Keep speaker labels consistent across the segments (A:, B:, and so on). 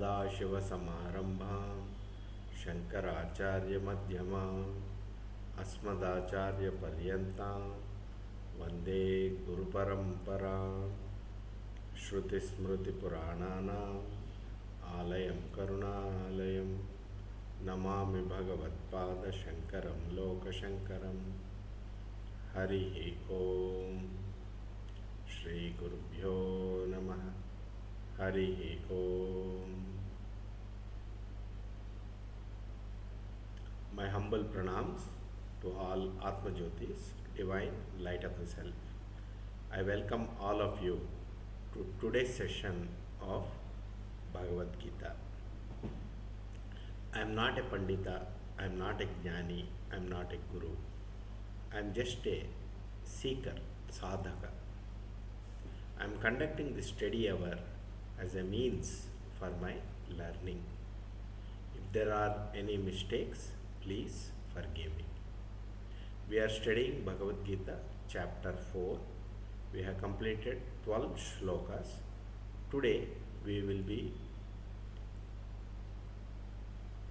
A: सदाशिवसमारम्भां शङ्कराचार्यमध्यमाम् अस्मदाचार्यपर्यन्तां वन्दे गुरुपरम्परां श्रुतिस्मृतिपुराणानाम् आलयं करुणालयं नमामि भगवत्पादशङ्करं लोकशङ्करं हरिः ॐ श्रीगुरुभ्यो नमः हरिः ॐ. My humble pranams to all Atma Jyotis, divine light of the self. I welcome all of you to today's session of Bhagavad Gita. I am not a Pandita, I am not a Jnani, I am not a Guru. I am just a seeker, sadhaka. I am conducting this study hour as a means for my learning. If there are any mistakes, please forgive me. We are studying Bhagavad Gita, chapter 4. We have completed 12 shlokas. Today we will be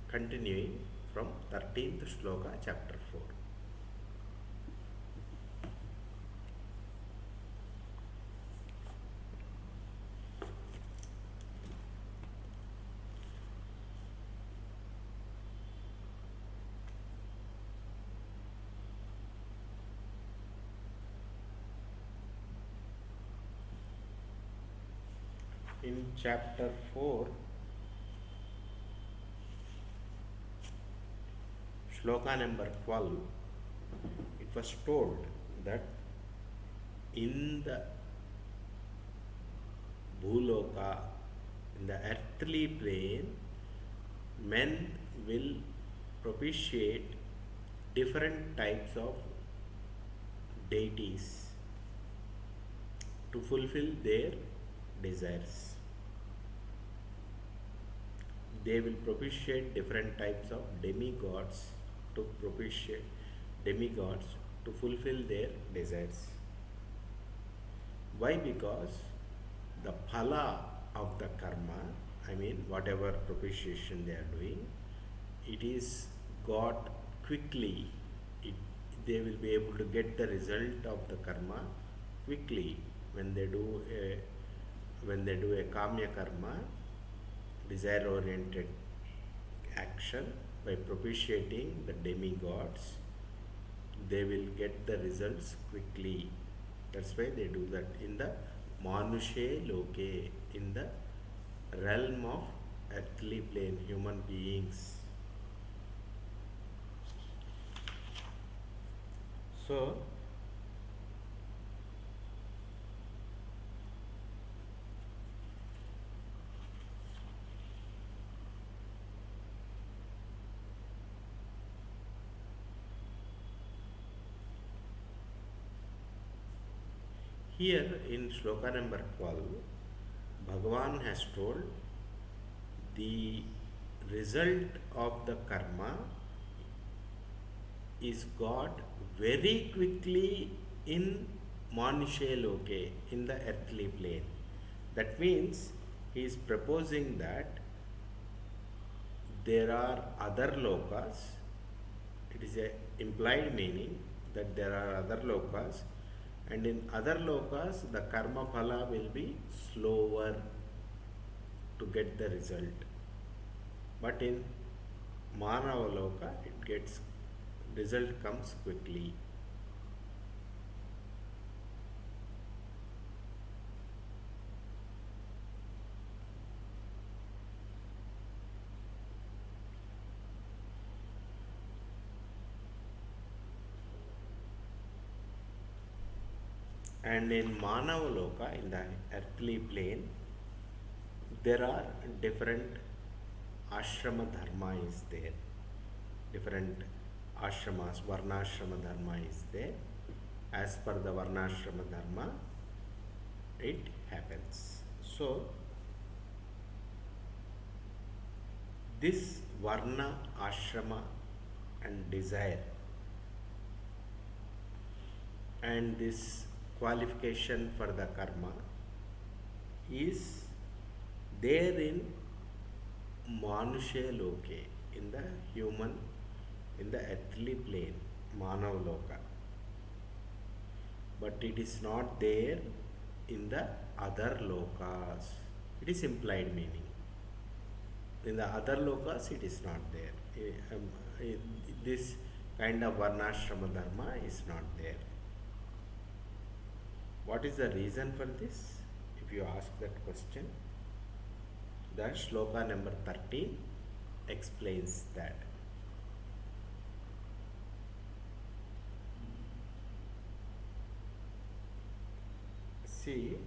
A: continuing from 13th shloka, chapter 4. In chapter 4, shloka number 12, it was told that in the Bhuloka, in the earthly plane, men will propitiate different types of deities to fulfill their desires. They will propitiate different types of demigods to fulfill their desires. Why? Because the phala of the karma, I mean whatever propitiation they are doing, it is got quickly. They will be able to get the result of the karma quickly when they do a kamya karma, desire oriented action. By propitiating the demigods, they will get the results quickly. That's why they do that in the manushe loke, in the realm of earthly plane, human beings. So here in shloka number 12, Bhagavan has told the result of the karma is got very quickly in Manushe Loke, in the earthly plane. That means he is proposing that there are other lokas. It is a implied meaning that there are other lokas, and in other lokas the karma phala will be slower to get the result. But in Manava loka result comes quickly. And in Manava loka, in the earthly plane, there are different ashrama dharma is there. Different ashramas, varnashrama dharma is there. As per the varnashrama dharma, it happens. So, this varna, ashrama and desire and this qualification for the karma is there in manushe loke, in the human, in the earthly plane, manav loka, but it is not there in the other lokas. It is implied meaning. In the other lokas, it is not there. This kind of varnashrama dharma is not there. What is the reason for this? If you ask that question, the shloka number 13 explains that. See,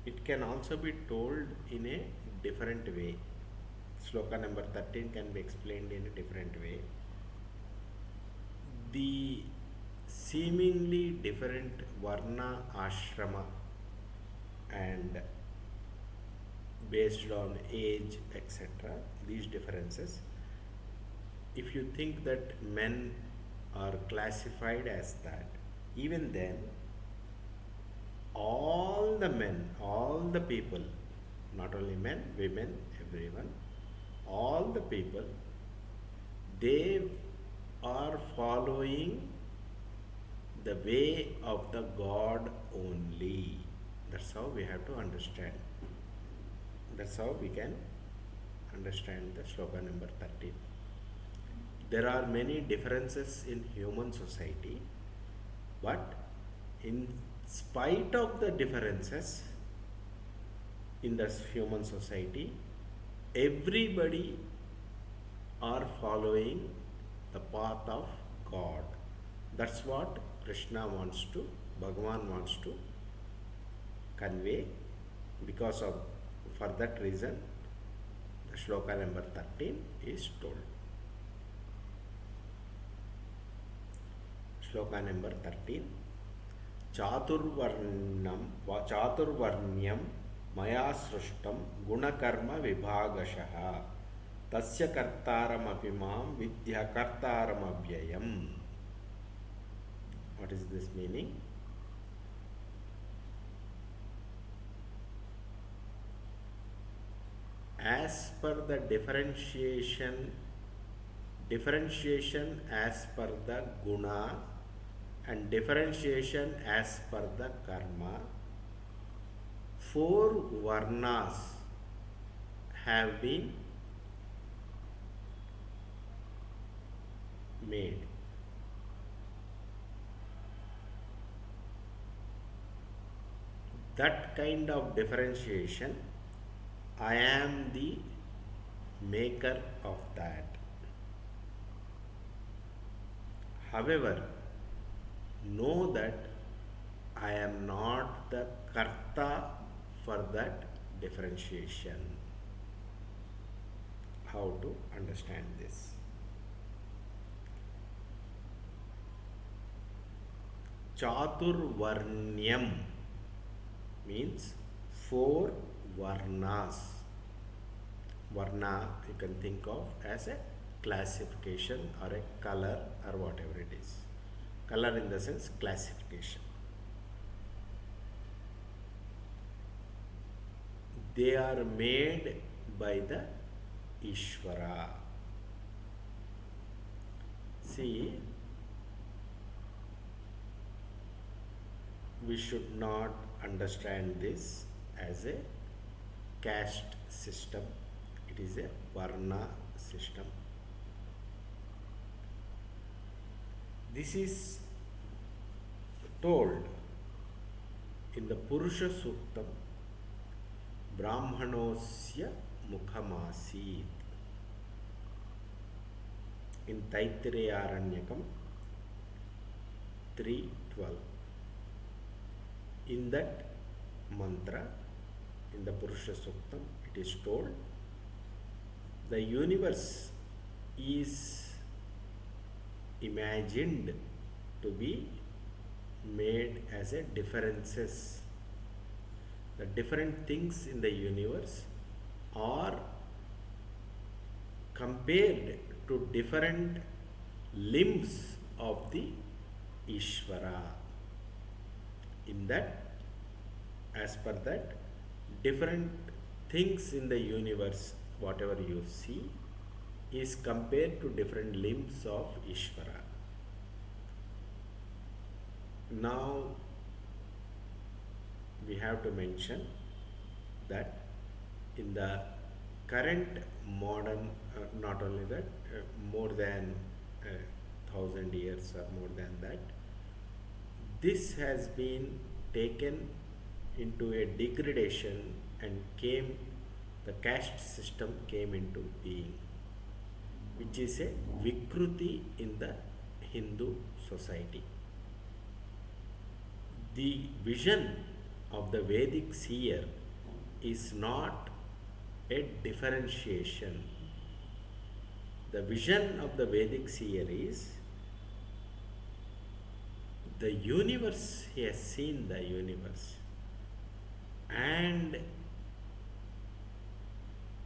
A: it can also be told in a different way. Shloka number 13 can be explained in a different way. The seemingly different varna ashrama and based on age, etc., these differences, if you think that men are classified as that, even then, all the men, all the people, not only men, women, everyone, all the people, they are following the way of the God only. That's how we have to understand. That's how we can understand the shloka number 13. There are many differences in human society, but in spite of the differences in the human society, everybody are following the path of God. That's what Krishna wants to, Bhagavan wants to convey. Because of, for that reason, the shloka number 13 is told. Shloka number 13. चातुर्वर्ण्यम मया सृष्टम गुणकर्म विभागशः तस्य कर्तारमपि मां विद्या कर्तारमव्ययम्. What is this meaning? As per the differentiation as per the guna and differentiation as per the karma, 4 varnas have been made. That kind of differentiation, I am the maker of that. However, know that I am not the karta for that differentiation. How to understand this? Chaturvarnyam means 4 varnas. Varna you can think of as a classification or a color or whatever it is. Color in the sense classification. They are made by the Ishvara. See, we should not understand this as a caste system. It is a Varna system. This is told in the Purusha Suktam, Brahmanosya Mukhamasi. In Taittiriya Aranyakam 3:12. In that mantra, in the Purusha Suktam, it is told the universe is imagined to be made as a differences. The different things in the universe are compared to different limbs of the Ishvara. In that, as per that, different things in the universe, whatever you see, is compared to different limbs of Ishvara. Now, we have to mention that in the current modern, not only that, more than 1,000 years or more than that, this has been taken into a degradation and came, the caste system came into being, which is a Vikruti in the Hindu society. The vision of the Vedic seer is not a differentiation. The vision of the Vedic seer is the universe, he has seen the universe, and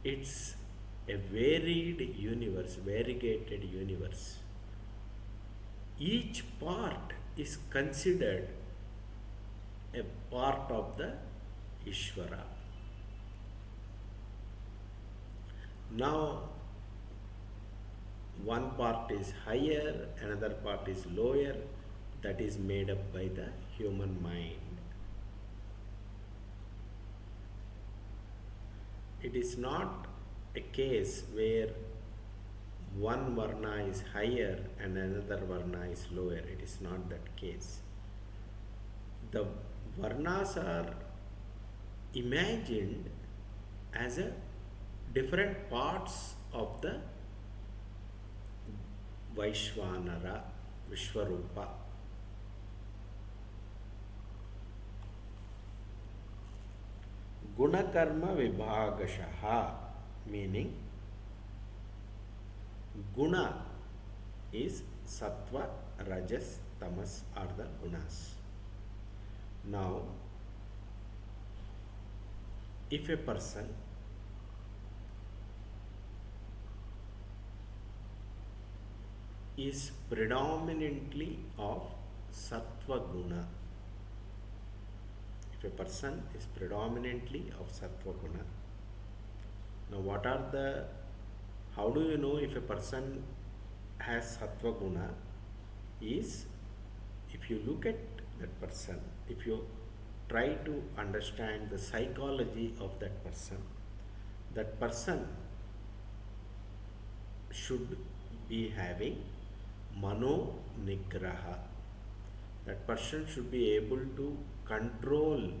A: it's a varied universe, variegated universe. Each part is considered a part of the Ishvara. Now, one part is higher, another part is lower, that is made up by the human mind. It is not a case where one varna is higher and another varna is lower. It is not that case. The varnas are imagined as a different parts of the Vaishvanara, Vishwarupa. Gunakarma vibhagashaha, meaning guna is sattva, rajas, tamas are the gunas. Now, if a person is predominantly of sattva guna, if a person is predominantly of sattva guna, now what are the, how do you know if a person has sattva guna? Is if you look at that person, if you try to understand the psychology of that person should be having mano nigraha. That person should be able to control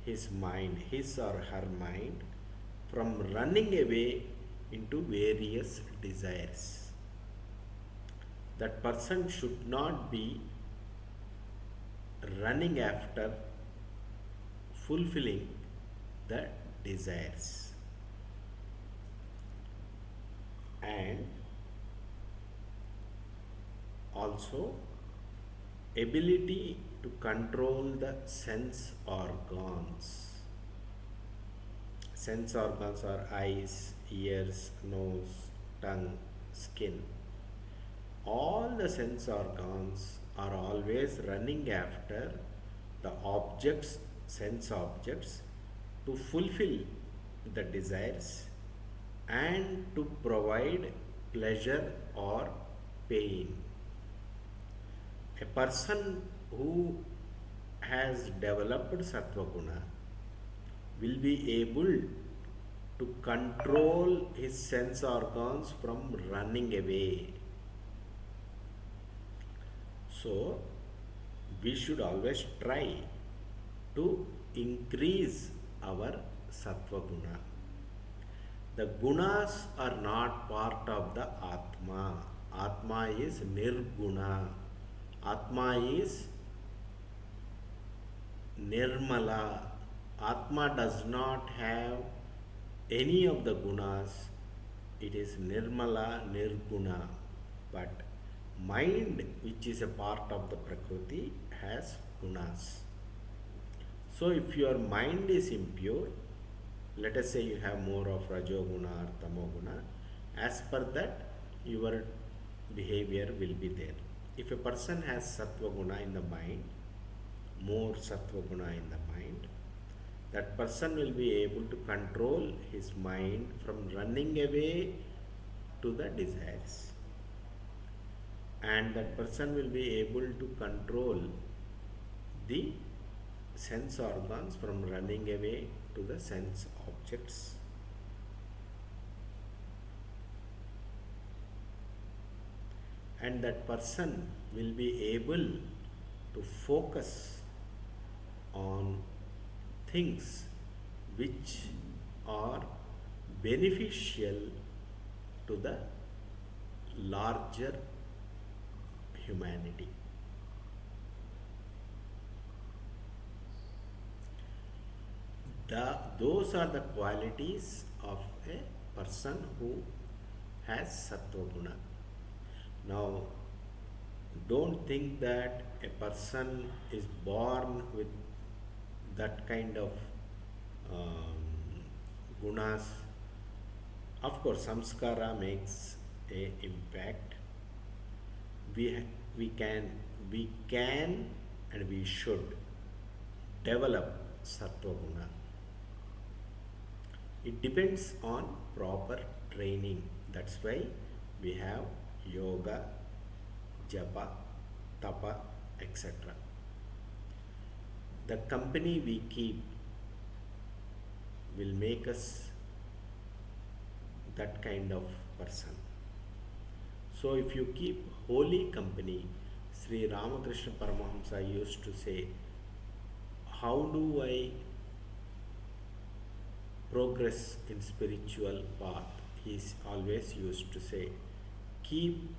A: his mind, his or her mind, from running away into various desires. That person should not be running after fulfilling the desires. And also ability to control the sense organs. Sense organs are eyes, ears, nose, tongue, skin. All the sense organs are always running after the objects, sense objects, to fulfill the desires and to provide pleasure or pain. A person who has developed sattva guna will be able to control his sense organs from running away. So, we should always try to increase our sattva guna. The gunas are not part of the Atma. Atma is nirguna. Atma is nirmala. Atma does not have any of the gunas. It is nirmala, nirguna. But mind, which is a part of the Prakriti, has gunas. So if your mind is impure, let us say you have more of Rajoguna or Tamoguna, as per that your behavior will be there. If a person has Sattva Guna in the mind, more sattva guna in the mind, that person will be able to control his mind from running away to the desires, and that person will be able to control the sense organs from running away to the sense objects. And that person will be able to focus on things which are beneficial to the larger humanity. Those are the qualities of a person who has sattva guna. Now, don't think that a person is born with that kind of gunas. Of course, samskara makes a impact. We can and we should develop sattva guna. It depends on proper training. That's why we have yoga, japa, tapa, etc. The company we keep will make us that kind of person. So if you keep holy company, Sri Ramakrishna Paramahamsa used to say, how do I progress in spiritual path? He always used to say, keep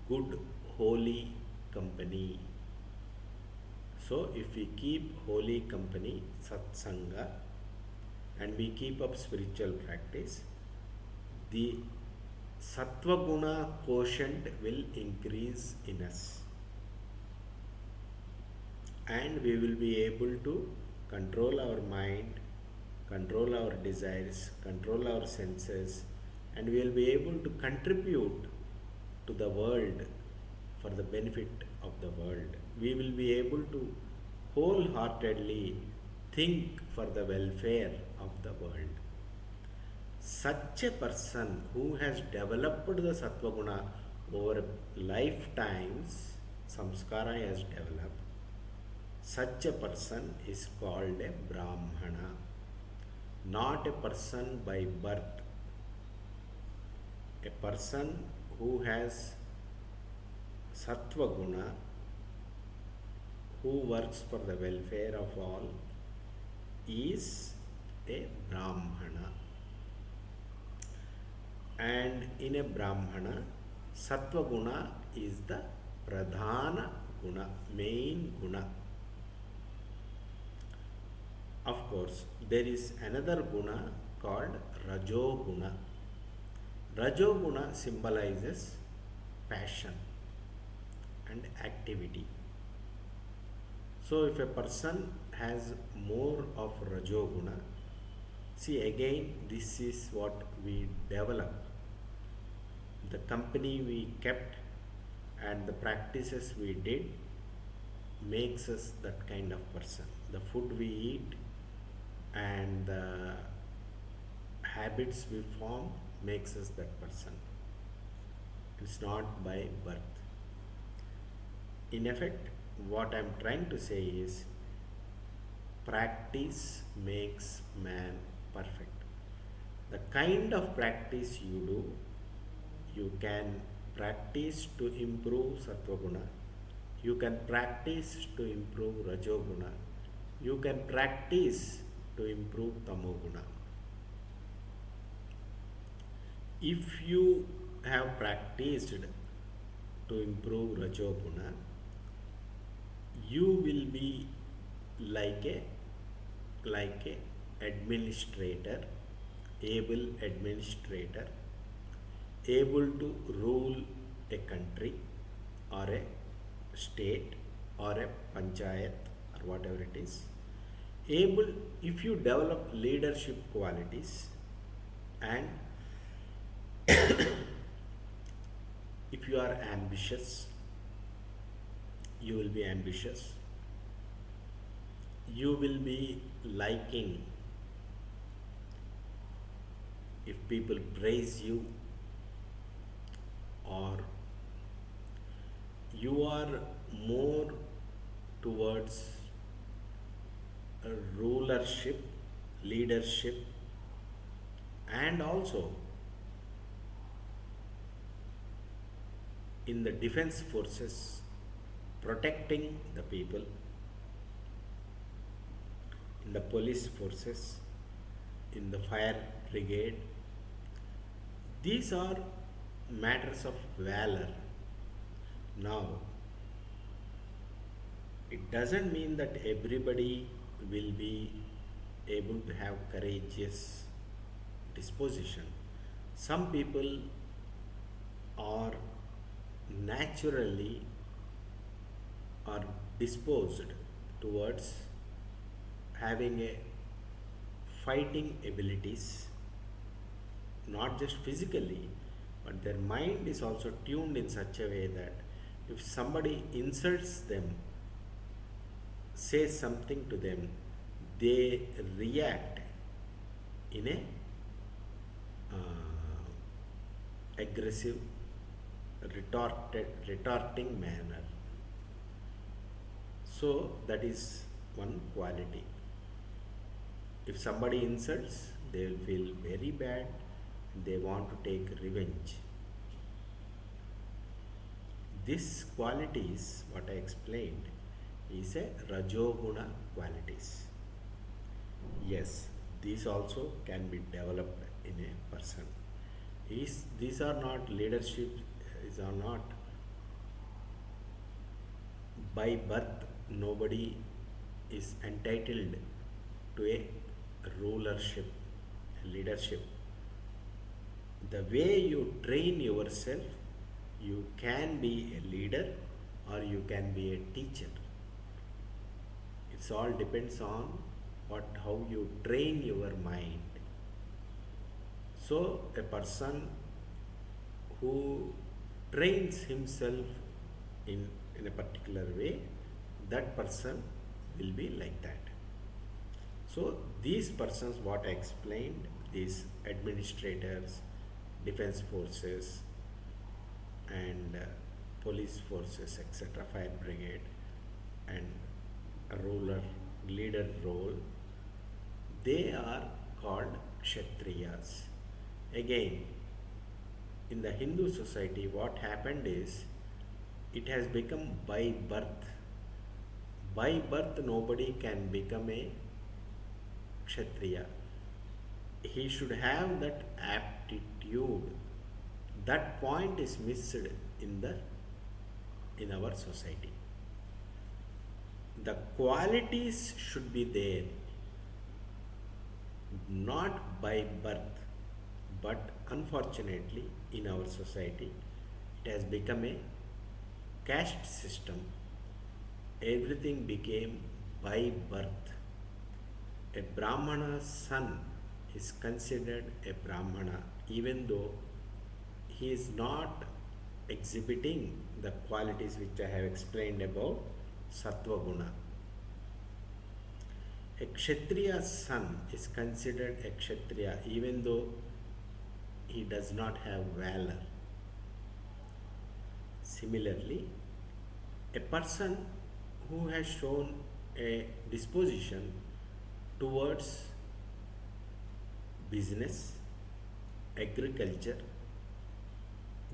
A: good holy company. So if we keep holy company, satsanga, and we keep up spiritual practice, the sattva guna quotient will increase in us, and we will be able to control our mind, control our desires, control our senses, and we will be able to contribute to the world for the benefit of the world. We will be able to wholeheartedly think for the welfare of the world. Such a person who has developed the sattva guna over lifetimes, samskara has developed, such a person is called a brahmana, not a person by birth. A person who has sattva guna, who works for the welfare of all, is a brahmana. And in a brahmana, sattva guna is the pradhana guna, main guna. Of course, there is another guna called rajo guna. Rajo guna symbolizes passion and activity. So if a person has more of rajo guna, see again, this is what we develop. The company we kept and the practices we did makes us that kind of person. The food we eat and the habits we form makes us that person. It's not by birth. In effect, what I'm trying to say is, practice makes man perfect. The kind of practice you do, you can practice to improve sattva guna, you can practice to improve rajo guna, you can practice to improve tamo guna. If you have practiced to improve rajo guna, you will be like a administrator, able administrator, able to rule a country or a state or a panchayat or whatever it is. Able, if you develop leadership qualities, and if you are ambitious, you will be ambitious. you will be liking if people praise you, or you are more towards a rulership, leadership, and also in the defense forces, protecting the people, in the police forces, in the fire brigade. These are matters of valor. Now, it doesn't mean that everybody will be able to have courageous disposition. Some people are naturally are disposed towards having a fighting abilities, not just physically, but their mind is also tuned in such a way that if somebody insults them, says something to them, they react in a aggressive, retorting manner. So that is one quality. If somebody insults, they will feel very bad. They want to take revenge. This qualities, what I explained, is a Rajoguna qualities. Yes, these also can be developed in a person. These are not leadership, these are not by birth, nobody is entitled to a rulership, a leadership. The way you train yourself, you can be a leader or you can be a teacher. It's all depends on how you train your mind. So a person who trains himself in a particular way, that person will be like that. So these persons, what I explained, these administrators, defense forces, and police forces, etc., fire brigade, and a ruler, leader role, they are called Kshatriyas. Again, in the Hindu society, what happened is, it has become by birth. By birth, nobody can become a Kshatriya. He should have that aptitude. That point is missed in our society. The qualities should be there, not by birth, but unfortunately in our society it has become a caste system. Everything became by birth. A Brahmana's son is considered a Brahmana even though he is not exhibiting the qualities which I have explained about Sattva Guna. A Kshatriya's son is considered a Kshatriya even though he does not have valor. Similarly, a person who has shown a disposition towards business, agriculture,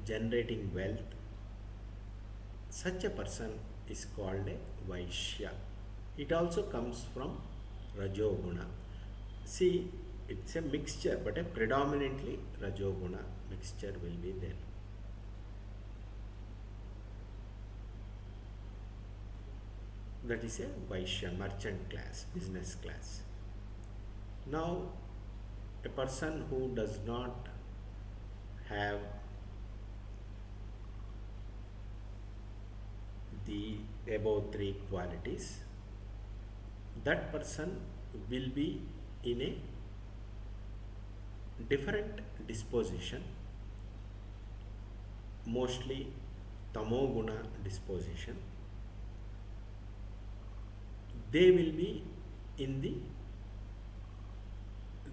A: generating wealth, such a person is called a Vaishya. It also comes from Rajoguna. See, it's a mixture, but a predominantly Rajoguna mixture will be there. That is a Vaishya, merchant class, business class. Now, a person who does not have the above three qualities, that person will be in a different disposition, mostly tamoguna disposition. They will be in the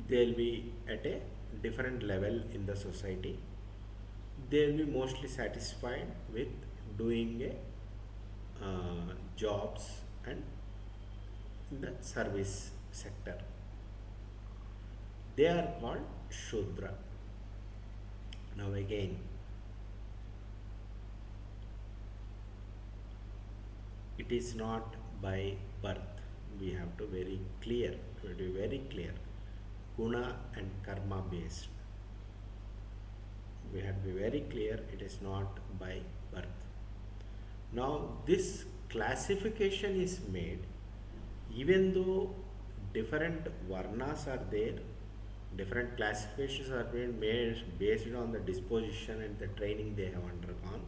A: they'll be at a different level in the society. They'll be mostly satisfied with doing a jobs and in the service sector. They are called Shudra. Now again, it is not by birth. We have to very clear. We have to be very clear. Guna and karma based. We have to be very clear. It is not by birth. Now this classification is made even though different varnas are there, different classifications are being made based on the disposition and the training they have undergone.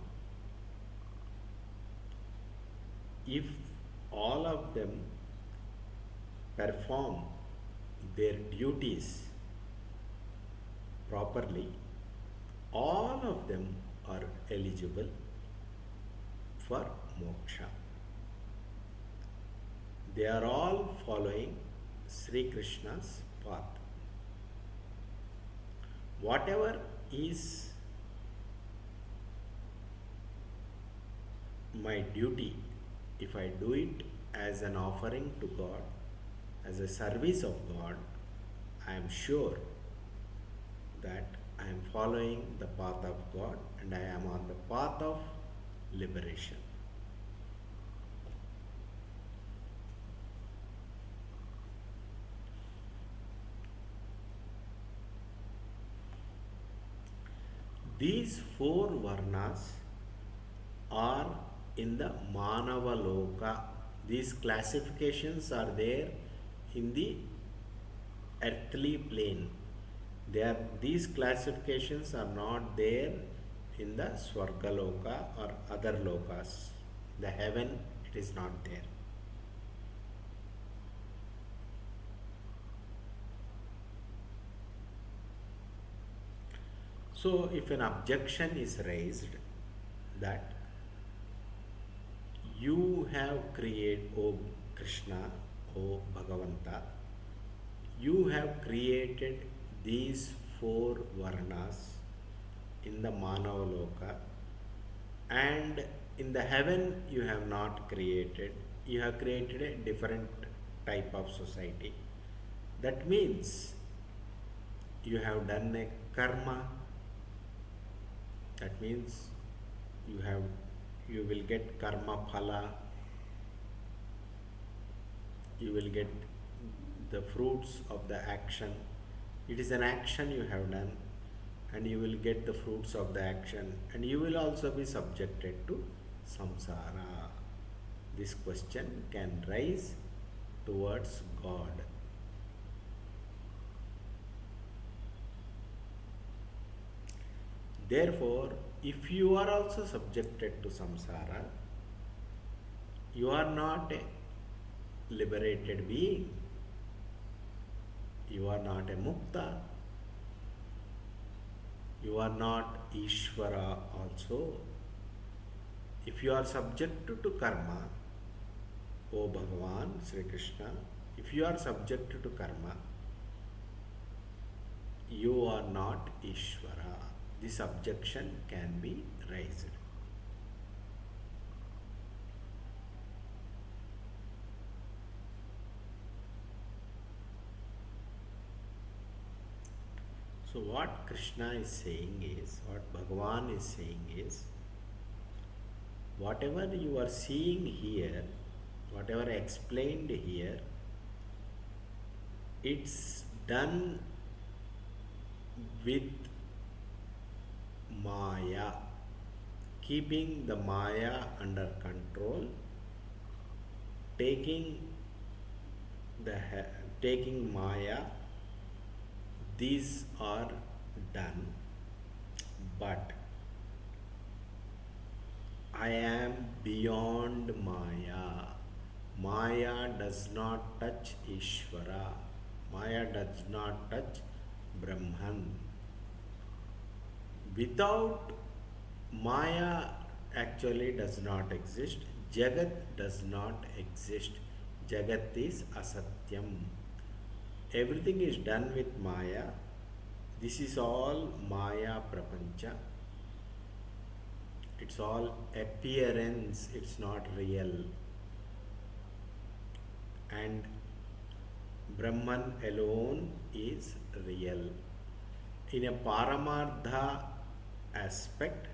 A: If all of them perform their duties properly, all of them are eligible for moksha. They are all following Sri Krishna's path. Whatever is my duty, if I do it as an offering to God, as a service of God, I am sure that I am following the path of God and I am on the path of liberation. These four varnas are in the Manava Loka. These classifications are there in the earthly plane. These classifications are not there in the Swargaloka or other lokas. The heaven, it is not there. So, if an objection is raised that you have created, O Krishna, O Bhagavanta, you have created these four varnas in the Manavaloka, and in the heaven you have not created, you have created a different type of society. That means you have done a karma. That means you will get karma phala, you will get the fruits of the action. It is an action you have done, and you will get the fruits of the action, and you will also be subjected to samsara. This question can rise towards God. Therefore, if you are also subjected to samsara, you are not a liberated being. You are not a mukta. You are not Ishvara also. If you are subjected to karma, O Bhagavan, Sri Krishna, if you are subjected to karma, you are not Ishvara. This objection can be raised. So what Krishna is saying is, what Bhagavan is saying is, whatever you are seeing here, whatever explained here, it's done with Maya, keeping the Maya under control, taking Maya. These are done, but I am beyond Maya. Maya does not touch Ishvara. Maya does not touch Brahman. Without Maya actually does not exist. Jagat does not exist. Jagat is asatyam. Everything is done with Maya. This is all Maya Prapancha. It's all appearance, it's not real. And Brahman alone is real. In a Paramartha aspect,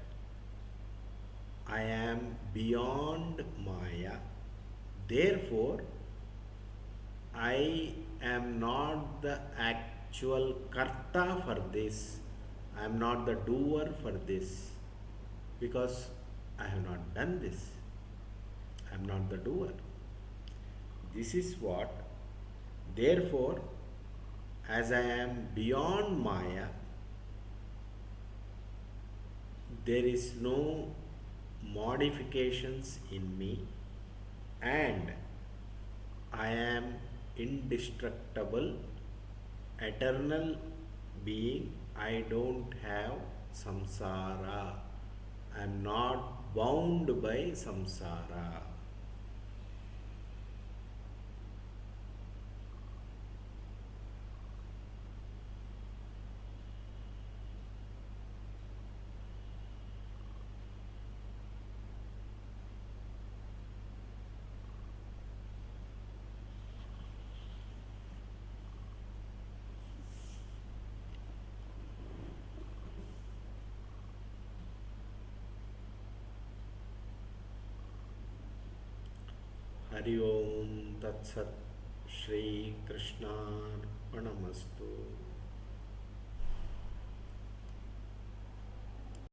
A: I am beyond Maya. Therefore, I am not the actual karta for this. I am not the doer for this because I have not done this. I am not the doer. This is what. Therefore, as I am beyond Maya, there is no modifications in me, and I am indestructible, eternal being. I don't have samsara. I am not bound by samsara. Hari Om Tat Sat. Shri Krishnarpanamastu.